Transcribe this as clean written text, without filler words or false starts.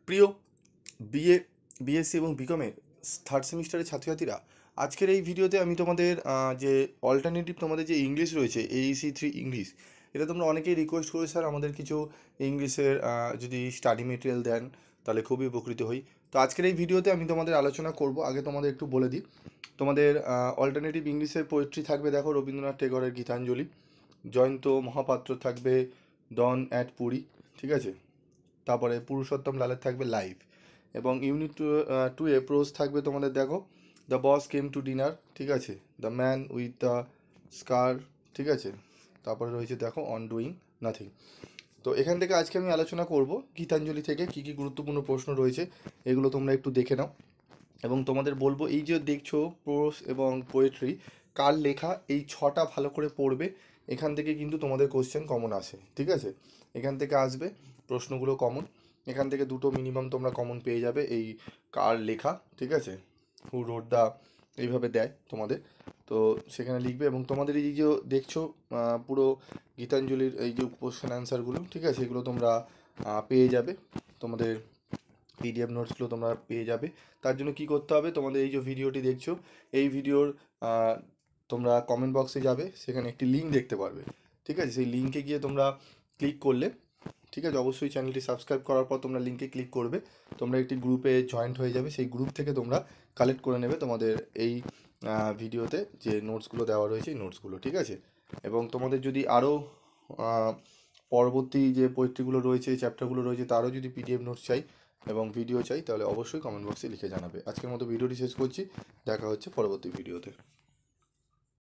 প্রিয় BA BSc এবং বিকমের third সেমিস্টারের ছাত্রছাত্রীরা, আজকের এই ভিডিওতে আমি তোমাদের যে অল্টারনেটিভ তোমাদের যে ইংলিশ রয়েছে AEC3 ইংলিশ, এটা তোমরা অনেকেই রিকোয়েস্ট করে স্যার আমাদের কিছু ইংলিশের যদি স্টাডি মেটেরিয়াল দেন তাহলে খুবই উপকৃত হই। তো আজকের এই ভিডিওতে আমি তোমাদের আলোচনা করব। আগে তোমাদের একটু বলে দিই, তোমাদের অল্টারনেটিভ ইংলিশের পোয়েট্রি থাকবে, দেখো রবীন্দ্রনাথ টেগরের গীতাঞ্জলি, জয়ন্ত মহাপাত্র থাকবে ডন অ্যাট পুরী, ঠিক আছে। তারপরে পুরুষোত্তম লালের থাকবে লাইভ, এবং ইউনিট টু এ প্রোজ থাকবে তোমাদের, দেখো the boss came to dinner, ঠিক আছে, দ্য ম্যান উইথ দ্য স্কার, ঠিক আছে। তারপরে রয়েছে দেখো অন ডুইং নাথিং। তো এখান থেকে আজকে আমি আলোচনা করব গীতাঞ্জলি থেকে কী কী গুরুত্বপূর্ণ প্রশ্ন রয়েছে, এগুলো তোমরা একটু দেখে নাও। এবং তোমাদের বলবো, এই যে দেখছো প্রোজ এবং পোয়েট্রি কার লেখা, এই ছটা ভালো করে পড়বে। এখান থেকে কিন্তু তোমাদের কোশ্চেন কমন আসে, ঠিক আছে। এখান থেকে আসবে প্রশ্নগুলো কমন, এখান থেকে দুটো মিনিমাম তোমরা কমন পেয়ে যাবে, এই কার লেখা, ঠিক আছে, হু রোড দা, এইভাবে দেয় তোমাদের। তো সেখানে লিখবে, এবং তোমাদের এই যে দেখছো পুরো গীতাঞ্জলির এই যে কোশ্চেন অ্যান্সারগুলো, ঠিক আছে, এগুলো তোমরা পেয়ে যাবে। তোমাদের PDF নোটসগুলো তোমরা পেয়ে যাবে। তার জন্য কি করতে হবে, তোমাদের এই যে ভিডিওটি দেখছো, এই ভিডিওর তোমরা কমেন্ট বক্সে যাবে, সেখানে একটি লিঙ্ক দেখতে পারবে, ঠিক আছে। সেই লিঙ্কে গিয়ে তোমরা ক্লিক করলে, ঠিক আছে, অবশ্যই চ্যানেলটি সাবস্ক্রাইব করার পর তোমরা লিঙ্কে ক্লিক করবে, তোমরা একটি গ্রুপে জয়েন্ট হয়ে যাবে। সেই গ্রুপ থেকে তোমরা কালেক্ট করে নেবে তোমাদের এই ভিডিওতে যে নোটসগুলো দেওয়া রয়েছে, এই নোটসগুলো, ঠিক আছে। এবং তোমাদের যদি আরও পরবর্তী যে পোয়েট্রিগুলো রয়েছে, চ্যাপ্টারগুলো রয়েছে, তারও যদি PDF নোটস চাই এবং ভিডিও চাই, তাহলে অবশ্যই কমেন্ট বক্সে লিখে জানাবে। আজকের মতো ভিডিওটি শেষ করছি, দেখা হচ্ছে পরবর্তী ভিডিওতে।